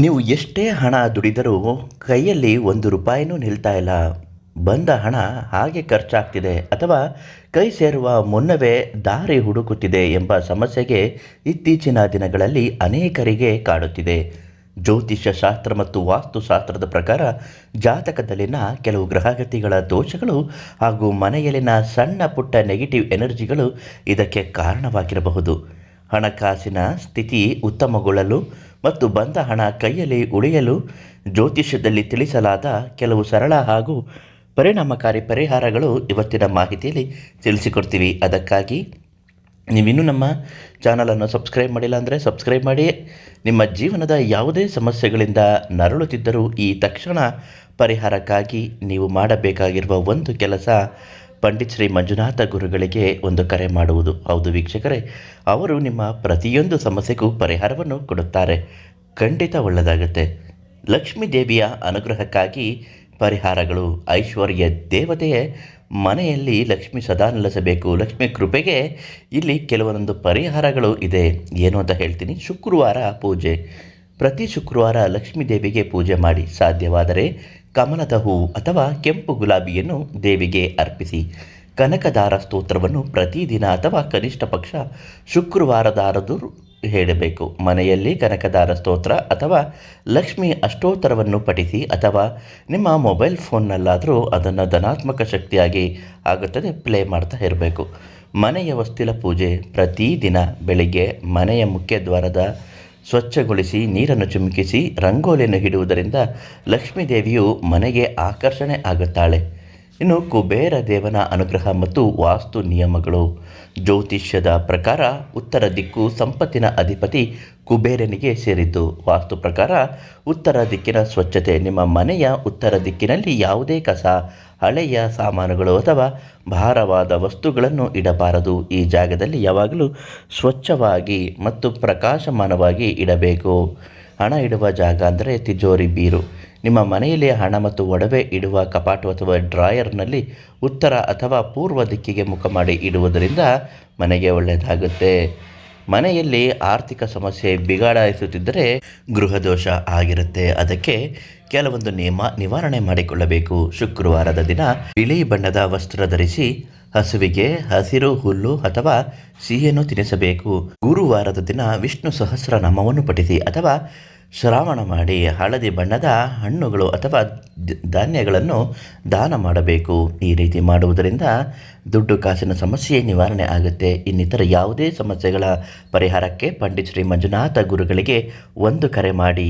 ನೀವು ಎಷ್ಟೇ ಹಣ ದುಡಿದರೂ ಕೈಯಲ್ಲಿ ಒಂದು ರೂಪಾಯಿನೂ ನಿಲ್ತಾ ಇಲ್ಲ. ಬಂದ ಹಣ ಹಾಗೆ ಖರ್ಚಾಗ್ತಿದೆ ಅಥವಾ ಕೈ ಸೇರುವ ಮುನ್ನವೇ ದಾರಿ ಹುಡುಕುತ್ತಿದೆ ಎಂಬ ಸಮಸ್ಯೆಗೆ ಇತ್ತೀಚಿನ ದಿನಗಳಲ್ಲಿ ಅನೇಕರಿಗೆ ಕಾಡುತ್ತಿದೆ. ಜ್ಯೋತಿಷ್ಯ ಶಾಸ್ತ್ರ ಮತ್ತು ವಾಸ್ತುಶಾಸ್ತ್ರದ ಪ್ರಕಾರ ಜಾತಕದಲ್ಲಿನ ಕೆಲವು ಗ್ರಹಗತಿಗಳ ದೋಷಗಳು ಹಾಗೂ ಮನೆಯಲ್ಲಿನ ಸಣ್ಣ ಪುಟ್ಟ ನೆಗೆಟಿವ್ ಎನರ್ಜಿಗಳು ಇದಕ್ಕೆ ಕಾರಣವಾಗಿರಬಹುದು. ಹಣಕಾಸಿನ ಸ್ಥಿತಿ ಉತ್ತಮಗೊಳ್ಳಲು ಮತ್ತು ಬಂದ ಹಣ ಕೈಯಲ್ಲಿ ಉಳಿಯಲು ಜ್ಯೋತಿಷ್ಯದಲ್ಲಿ ತಿಳಿಸಲಾದ ಕೆಲವು ಸರಳ ಹಾಗೂ ಪರಿಣಾಮಕಾರಿ ಪರಿಹಾರಗಳು ಇವತ್ತಿನ ಮಾಹಿತಿಯಲ್ಲಿ ತಿಳಿಸಿಕೊಡ್ತೀವಿ. ಅದಕ್ಕಾಗಿ ನೀವಿನ್ನೂ ನಮ್ಮ ಚಾನಲನ್ನು ಸಬ್ಸ್ಕ್ರೈಬ್ ಮಾಡಿಲ್ಲ ಅಂದರೆ ಸಬ್ಸ್ಕ್ರೈಬ್ ಮಾಡಿ. ನಿಮ್ಮ ಜೀವನದ ಯಾವುದೇ ಸಮಸ್ಯೆಗಳಿಂದ ನರಳುತ್ತಿದ್ದರೂ ಈ ತಕ್ಷಣ ಪರಿಹಾರಕ್ಕಾಗಿ ನೀವು ಮಾಡಬೇಕಾಗಿರುವ ಒಂದು ಕೆಲಸ, ಪಂಡಿತ್ ಶ್ರೀ ಮಂಜುನಾಥ ಗುರುಗಳಿಗೆ ಒಂದು ಕರೆ ಮಾಡುವುದು. ಹೌದು ವೀಕ್ಷಕರೇ, ಅವರು ನಿಮ್ಮ ಪ್ರತಿಯೊಂದು ಸಮಸ್ಯೆಗೂ ಪರಿಹಾರವನ್ನು ಕೊಡುತ್ತಾರೆ. ಖಂಡಿತ ಒಳ್ಳೆಯದಾಗುತ್ತೆ. ಲಕ್ಷ್ಮೀ ದೇವಿಯ ಅನುಗ್ರಹಕ್ಕಾಗಿ ಪರಿಹಾರಗಳು. ಐಶ್ವರ್ಯ ದೇವತೆಯೇ ಮನೆಯಲ್ಲಿ ಲಕ್ಷ್ಮಿ ಸದಾ ನೆಲೆಸಬೇಕು. ಲಕ್ಷ್ಮಿ ಕೃಪೆಗೆ ಇಲ್ಲಿ ಕೆಲವೊಂದು ಪರಿಹಾರಗಳು ಇದೆ. ಏನು ಅಂತ ಹೇಳ್ತೀನಿ. ಶುಕ್ರವಾರ ಪೂಜೆ. ಪ್ರತಿ ಶುಕ್ರವಾರ ಲಕ್ಷ್ಮೀ ದೇವಿಗೆ ಪೂಜೆ ಮಾಡಿ. ಸಾಧ್ಯವಾದರೆ ಕಮಲದ ಹೂವು ಅಥವಾ ಕೆಂಪು ಗುಲಾಬಿಯನ್ನು ದೇವಿಗೆ ಅರ್ಪಿಸಿ. ಕನಕದಾರ ಸ್ತೋತ್ರವನ್ನು ಪ್ರತಿದಿನ ಅಥವಾ ಕನಿಷ್ಠ ಪಕ್ಷ ಶುಕ್ರವಾರದಾರದು ಹೇಳಬೇಕು. ಮನೆಯಲ್ಲಿ ಕನಕದಾರ ಸ್ತೋತ್ರ ಅಥವಾ ಲಕ್ಷ್ಮಿ ಅಷ್ಟೋತ್ತರವನ್ನು ಪಠಿಸಿ, ಅಥವಾ ನಿಮ್ಮ ಮೊಬೈಲ್ ಫೋನ್ನಲ್ಲಾದರೂ ಅದನ್ನು ಧನಾತ್ಮಕ ಶಕ್ತಿಯಾಗಿ ಆಗುತ್ತದೆ ಪ್ಲೇ ಮಾಡ್ತಾ ಇರಬೇಕು. ಮನೆಯ ಹೊಸ್ತಿಲ ಪೂಜೆ. ಪ್ರತಿದಿನ ಬೆಳಿಗ್ಗೆ ಮನೆಯ ಮುಖ್ಯ ದ್ವಾರದ ಸ್ವಚ್ಛಗೊಳಿಸಿ ನೀರನ್ನು ಚಿಮುಕಿಸಿ ರಂಗೋಲಿಯನ್ನು ಇಡುವುದರಿಂದ ಲಕ್ಷ್ಮೀ ದೇವಿಯು ಮನೆಗೆ ಆಕರ್ಷಣೆ ಆಗುತ್ತಾಳೆ. ಇನ್ನು ಕುಬೇರ ದೇವನ ಅನುಗ್ರಹ ಮತ್ತು ವಾಸ್ತು ನಿಯಮಗಳು. ಜ್ಯೋತಿಷ್ಯದ ಪ್ರಕಾರ ಉತ್ತರ ದಿಕ್ಕು ಸಂಪತ್ತಿನ ಅಧಿಪತಿ ಕುಬೇರನಿಗೆ ಸೇರಿದ್ದು. ವಾಸ್ತು ಪ್ರಕಾರ ಉತ್ತರ ದಿಕ್ಕಿನ ಸ್ವಚ್ಛತೆ. ನಿಮ್ಮ ಮನೆಯ ಉತ್ತರ ದಿಕ್ಕಿನಲ್ಲಿ ಯಾವುದೇ ಕಸ, ಹಳೆಯ ಸಾಮಾನುಗಳು ಅಥವಾ ಭಾರವಾದ ವಸ್ತುಗಳನ್ನು ಇಡಬಾರದು. ಈ ಜಾಗದಲ್ಲಿ ಯಾವಾಗಲೂ ಸ್ವಚ್ಛವಾಗಿ ಮತ್ತು ಪ್ರಕಾಶಮಾನವಾಗಿ ಇಡಬೇಕು. ಹಣ ಇಡುವ ಜಾಗ ಅಂದರೆ ತಿಜೋರಿ, ಬೀರು. ನಿಮ್ಮ ಮನೆಯಲ್ಲಿ ಹಣ ಮತ್ತು ಒಡವೆ ಇಡುವ ಕಪಾಟು ಅಥವಾ ಡ್ರಾಯರ್ನಲ್ಲಿ ಉತ್ತರ ಅಥವಾ ಪೂರ್ವ ದಿಕ್ಕಿಗೆ ಮುಖ ಮಾಡಿ ಇಡುವುದರಿಂದ ಮನೆಗೆ ಒಳ್ಳೆಯದಾಗುತ್ತೆ. ಮನೆಯಲ್ಲಿ ಆರ್ಥಿಕ ಸಮಸ್ಯೆ ಬಿಗಡಾಯಿಸುತ್ತಿದ್ದರೆ ಗೃಹದೋಷ ಆಗಿರುತ್ತೆ. ಅದಕ್ಕೆ ಕೆಲವೊಂದು ನಿವಾರಣೆ ಮಾಡಿಕೊಳ್ಳಬೇಕು. ಶುಕ್ರವಾರದ ದಿನ ಬಿಳಿ ಬಣ್ಣದ ವಸ್ತ್ರ ಧರಿಸಿ ಹಸುವಿಗೆ ಹಸಿರು ಹುಲ್ಲು ಅಥವಾ ಸಿಹಿಯನ್ನು ತಿನ್ನಿಸಬೇಕು. ಗುರುವಾರದ ದಿನ ವಿಷ್ಣು ಸಹಸ್ರನಾಮವನ್ನು ಪಠಿಸಿ ಅಥವಾ ಶ್ರಾವಣ ಮಾಡಿ. ಹಳದಿ ಬಣ್ಣದ ಹಣ್ಣುಗಳು ಅಥವಾ ಧಾನ್ಯಗಳನ್ನು ದಾನ ಮಾಡಬೇಕು. ಈ ರೀತಿ ಮಾಡುವುದರಿಂದ ದುಡ್ಡು ಕಾಸಿನ ಸಮಸ್ಯೆ ನಿವಾರಣೆ ಆಗುತ್ತೆ. ಇನ್ನಿತರ ಯಾವುದೇ ಸಮಸ್ಯೆಗಳ ಪರಿಹಾರಕ್ಕೆ ಪಂಡಿತ್ ಶ್ರೀ ಮಂಜುನಾಥ ಗುರುಗಳಿಗೆ ಒಂದು ಕರೆ ಮಾಡಿ.